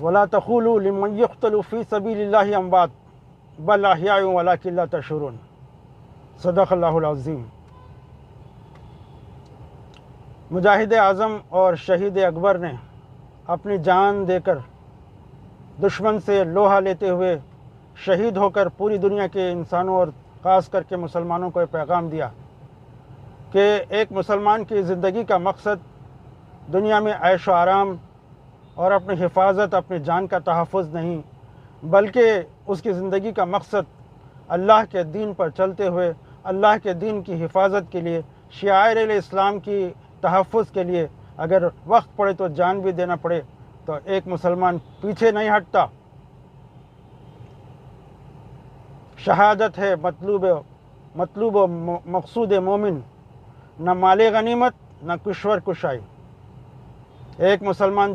ولا تقولوا لمن يقتل في سبيل اللہ اموات بل احیاء ولکن لا تشعرون۔ صدق اللہ العظیم۔ مجاہد اعظم اور شہید اکبر نے اپنی جان دے کر دشمن سے لوہا لیتے ہوئے شہید ہو کر پوری دنیا کے انسانوں اور خاص کر کے مسلمانوں کو یہ پیغام دیا کہ ایک مسلمان کی زندگی کا مقصد دنیا میں عیش و آرام اور اپنی حفاظت، اپنی جان کا تحفظ نہیں، بلکہ اس کی زندگی کا مقصد اللہ کے دین پر چلتے ہوئے اللہ کے دین کی حفاظت کے لیے، شعائر اسلام کی تحفظ کے لیے اگر وقت پڑے تو جان بھی دینا پڑے تو ایک مسلمان پیچھے نہیں ہٹتا۔ شہادت ہے مطلوب و مقصود مومن، نہ مال غنیمت نہ کشور کشائی۔ ایک مسلمان